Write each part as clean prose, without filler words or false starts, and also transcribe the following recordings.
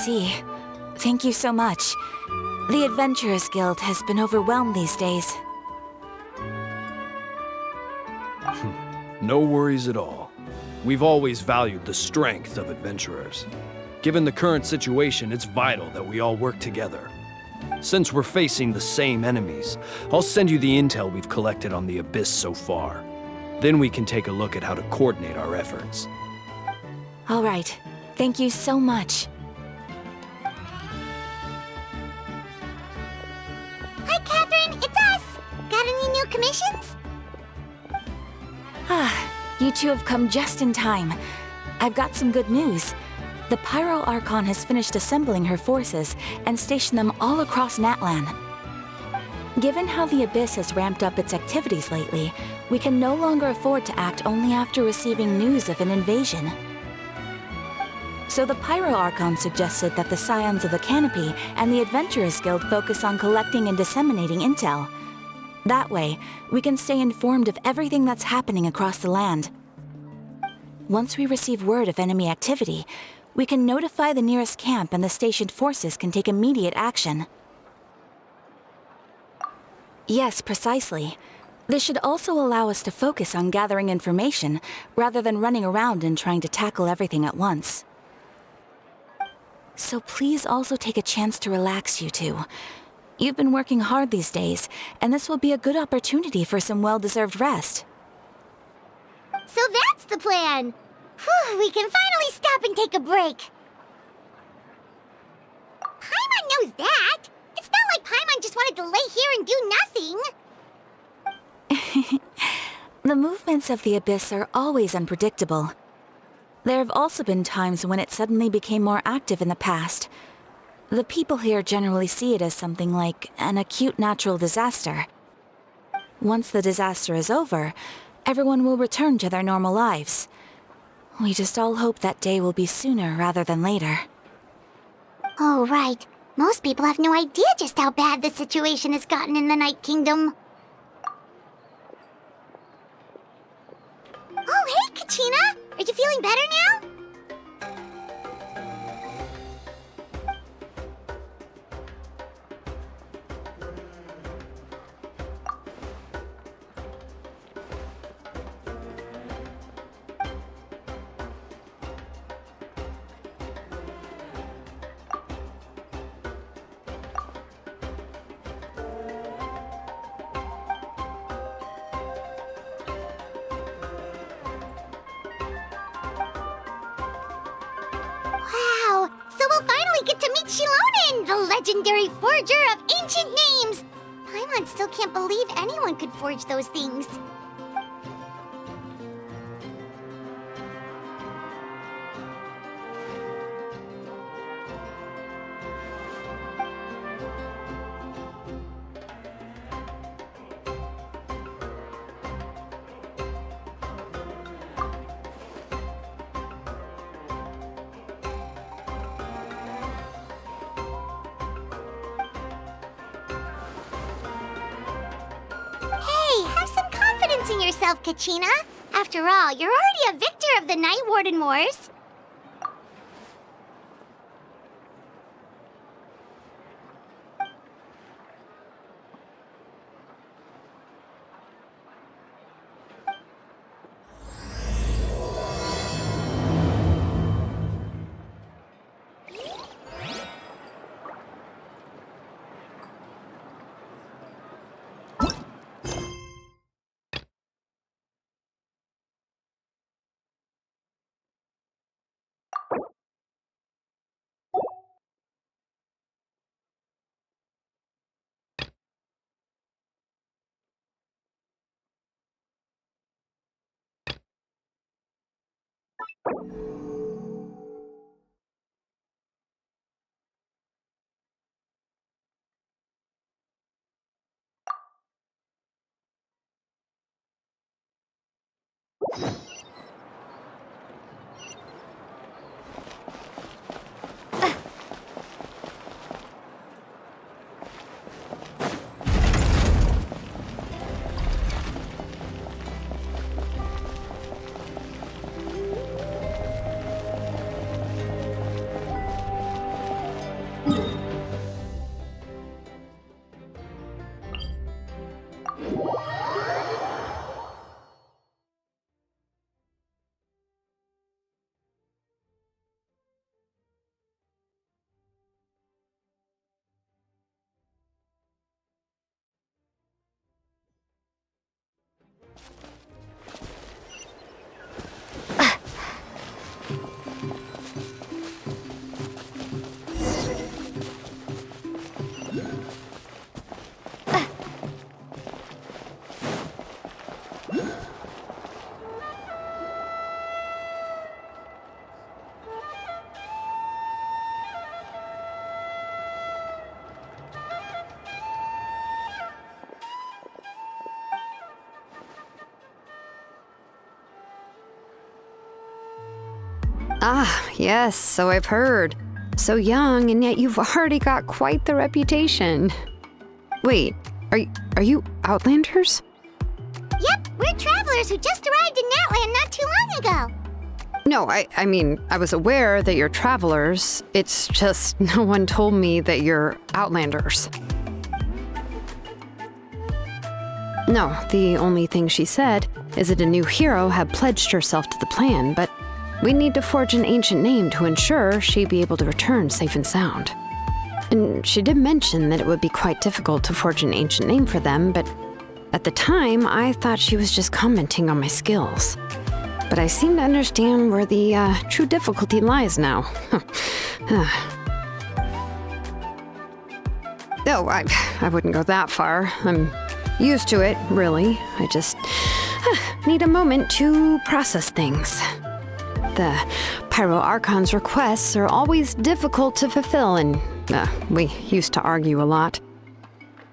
see. Thank you so much. The Adventurers Guild has been overwhelmed these days. No worries at all. We've always valued the strength of adventurers. Given the current situation, it's vital that we all work together. Since we're facing the same enemies, I'll send you the intel we've collected on the Abyss so far. Then we can take a look at how to coordinate our efforts. All right. Thank you so much. Hi, Catherine. It's us. Got any new commissions? You two have come just in time. I've got some good news. The Pyro Archon has finished assembling her forces and stationed them all across Natlan. Given how the Abyss has ramped up its activities lately, we can no longer afford to act only after receiving news of an invasion. So the Pyro Archon suggested that the Scions of the Canopy and the Adventurers Guild focus on collecting and disseminating intel. That way, we can stay informed of everything that's happening across the land. Once we receive word of enemy activity, we can notify the nearest camp and the stationed forces can take immediate action. Yes, precisely. This should also allow us to focus on gathering information rather than running around and trying to tackle everything at once. So please also take a chance to relax, you two. You've been working hard these days, and this will be a good opportunity for some well-deserved rest. So that's the plan. Whew, we can finally stop and take a break. Paimon knows that. It's not like Paimon just wanted to lay here and do nothing. The movements of the Abyss are always unpredictable. There have also been times when it suddenly became more active in the past. The people here generally see it as something like an acute natural disaster. Once the disaster is over, everyone will return to their normal lives. We just all hope that day will be sooner rather than later. Oh, right. Most people have no idea just how bad the situation has gotten in the Night Kingdom. Oh, hey, Kachina! Are you feeling better now? Wow! So we'll finally get to meet Shilonen, the legendary forger of ancient names! Paimon still can't believe anyone could forge those things. Hey, have some confidence in yourself, Kachina. After all, you're already a victor of the Night Warden Wars. Ah, yes, so I've heard. So young, and yet you've already got quite the reputation. Wait, are you Outlanders? Yep, we're travelers who just arrived in Natlan not too long ago. No, I mean, I was aware that you're travelers. It's just no one told me that you're Outlanders. No, the only thing she said is that a new hero had pledged herself to the plan, but we need to forge an ancient name to ensure she'd be able to return safe and sound. And she did mention that it would be quite difficult to forge an ancient name for them, but at the time, I thought she was just commenting on my skills. But I seem to understand where the true difficulty lies now. Oh, I wouldn't go that far. I'm used to it, really. I just need a moment to process things. The Pyro Archon's requests are always difficult to fulfill, and we used to argue a lot.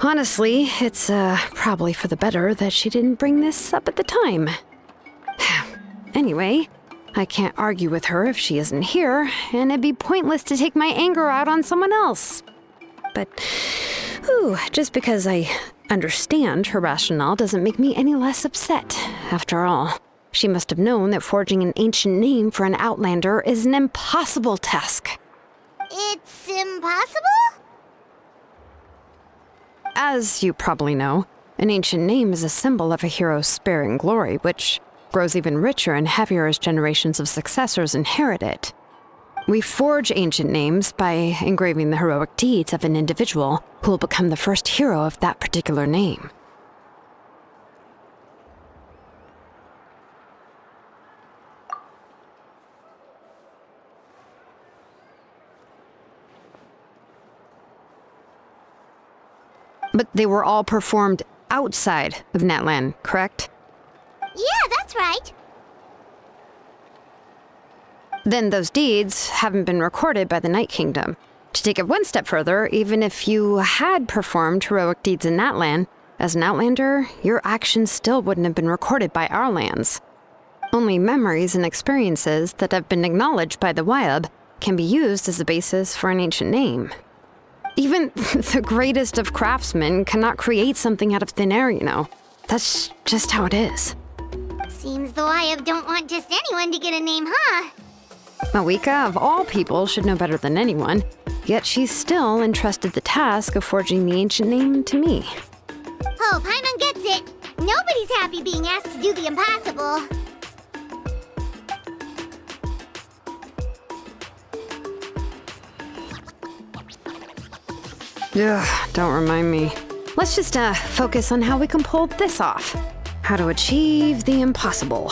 Honestly, it's probably for the better that she didn't bring this up at the time. Anyway, I can't argue with her if she isn't here, and it'd be pointless to take my anger out on someone else. But, just because I understand her rationale doesn't make me any less upset. After all, she must have known that forging an ancient name for an Outlander is an impossible task. It's impossible? As you probably know, an ancient name is a symbol of a hero's spirit and glory, which grows even richer and heavier as generations of successors inherit it. We forge ancient names by engraving the heroic deeds of an individual who will become the first hero of that particular name. But they were all performed outside of Natlan, correct? Yeah, that's right. Then those deeds haven't been recorded by the Night Kingdom. To take it one step further, even if you had performed heroic deeds in Natlan, as an Outlander, your actions still wouldn't have been recorded by our lands. Only memories and experiences that have been acknowledged by the Wyab can be used as a basis for an ancient name. Even the greatest of craftsmen cannot create something out of thin air, you know. That's just how it is. Seems the Wyab don't want just anyone to get a name, huh? Mawika, of all people, should know better than anyone, yet she's still entrusted the task of forging the ancient name to me. Oh, Paimon gets it. Nobody's happy being asked to do the impossible. Ugh, don't remind me. Let's just focus on how we can pull this off. How to achieve the impossible.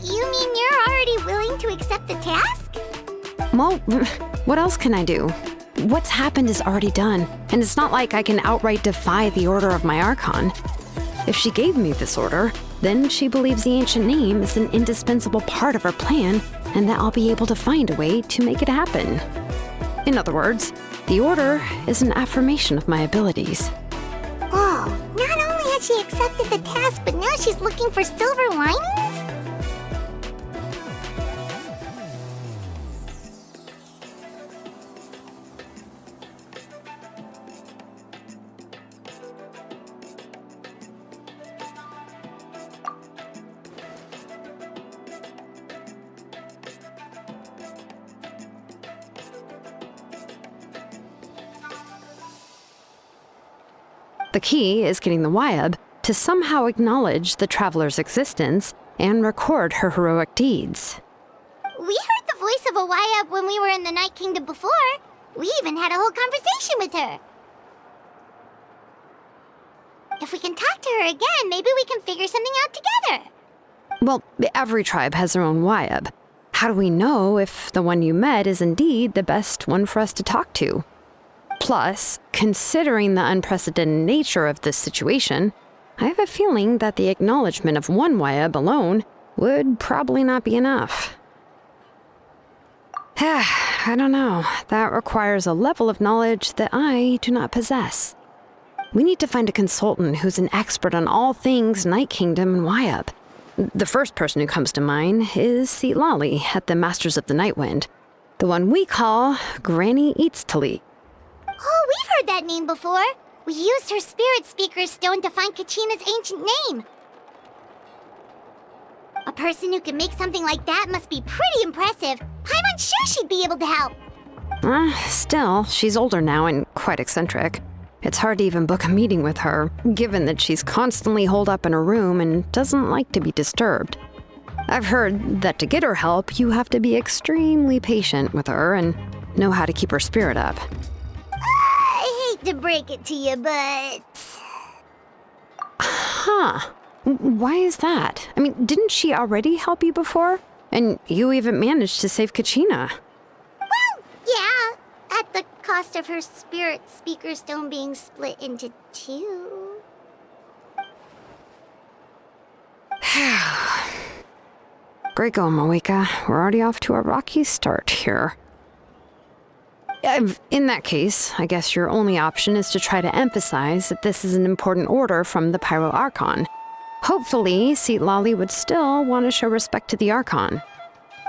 You mean you're already willing to accept the task? Well, what else can I do? What's happened is already done, and it's not like I can outright defy the order of my Archon. If she gave me this order, then she believes the ancient name is an indispensable part of her plan, and that I'll be able to find a way to make it happen. In other words, the order is an affirmation of my abilities. Whoa, not only has she accepted the task, but now she's looking for silver linings? The key is getting the Wyab to somehow acknowledge the traveler's existence and record her heroic deeds. We heard the voice of a Wyab when we were in the Night Kingdom before. We even had a whole conversation with her. If we can talk to her again, maybe we can figure something out together. Well, every tribe has their own Wyab. How do we know if the one you met is indeed the best one for us to talk to? Plus, considering the unprecedented nature of this situation, I have a feeling that the acknowledgement of one Wyab alone would probably not be enough. I don't know. That requires a level of knowledge that I do not possess. We need to find a consultant who's an expert on all things Night Kingdom and Wyab. The first person who comes to mind is Lali at the Masters of the Night Wind, the one we call Granny Eatstali. Oh, we've heard that name before. We used her spirit speaker stone to find Kachina's ancient name. A person who can make something like that must be pretty impressive. I'm unsure she'd be able to help. Still, she's older now and quite eccentric. It's hard to even book a meeting with her, given that she's constantly holed up in her room and doesn't like to be disturbed. I've heard that to get her help, you have to be extremely patient with her and know how to keep her spirit up. I hate to break it to you, but... Huh. Why is that? I mean, didn't she already help you before? And you even managed to save Kachina. Well, yeah, at the cost of her spirit speaker stone being split into two. Great going, Moeka. We're already off to a rocky start here. In that case, I guess your only option is to try to emphasize that this is an important order from the Pyro Archon. Hopefully, Lali would still want to show respect to the Archon.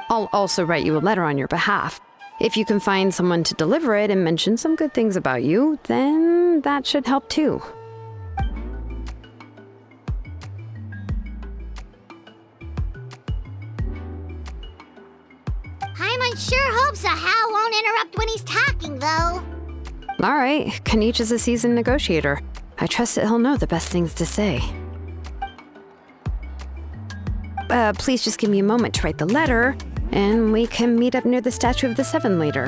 I'll also write you a letter on your behalf. If you can find someone to deliver it and mention some good things about you, then that should help too. Paimon sure hopes a Hal won't interrupt when he's talking, though. All right, Kanich is a seasoned negotiator. I trust that he'll know the best things to say. Please just give me a moment to write the letter, and we can meet up near the Statue of the Seven later.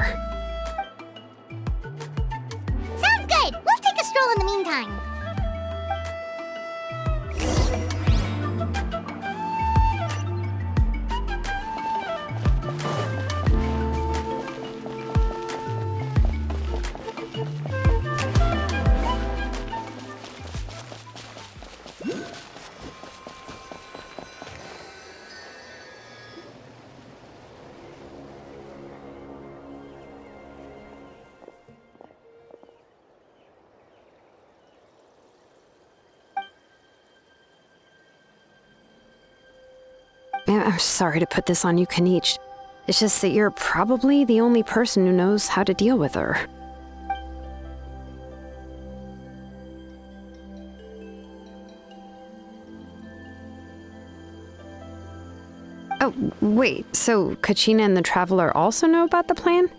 Sounds good! We'll take a stroll in the meantime. I'm sorry to put this on you, Kanich. It's just that you're probably the only person who knows how to deal with her. Oh, wait, so Kachina and the Traveler also know about the plan?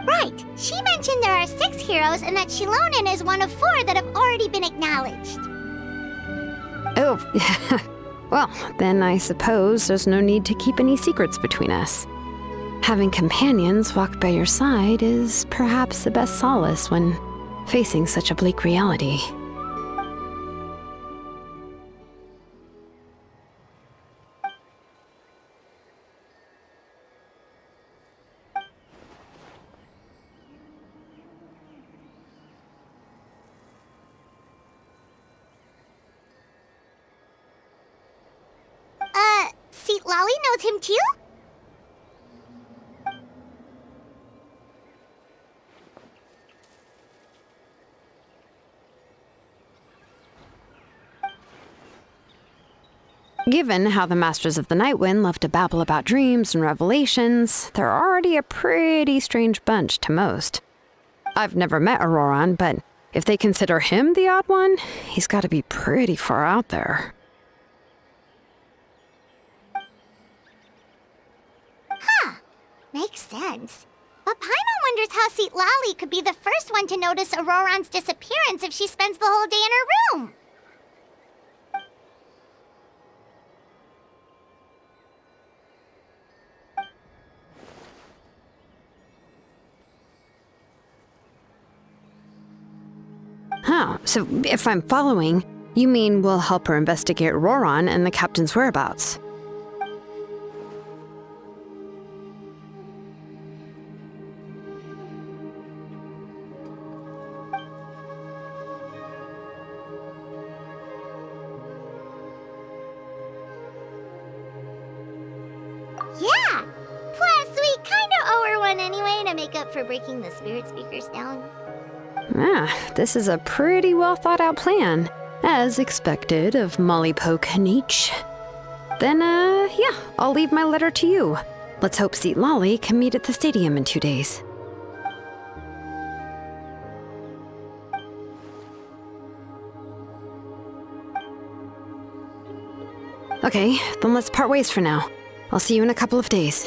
Right. She mentioned there are 6 heroes and that Shilonen is one of 4 that have already been acknowledged. Oh, well, then I suppose there's no need to keep any secrets between us. Having companions walk by your side is perhaps the best solace when facing such a bleak reality. Lali knows him too? Given how the Masters of the Night Wind love to babble about dreams and revelations, they're already a pretty strange bunch to most. I've never met Auroran, but if they consider him the odd one, he's got to be pretty far out there. Makes sense. But Paimon wonders how Lali could be the first one to notice Auroran's disappearance if she spends the whole day in her room. Oh, so if I'm following, you mean we'll help her investigate Auroran and the captain's whereabouts? Yeah! Plus, we kinda owe her one anyway to make up for breaking the spirit speakers down. This is a pretty well thought out plan, as expected of Molly Poke Nietzsche. Then, yeah, I'll leave my letter to you. Let's hope Lali can meet at the stadium in 2 days. Okay, then let's part ways for now. I'll see you in a couple of days.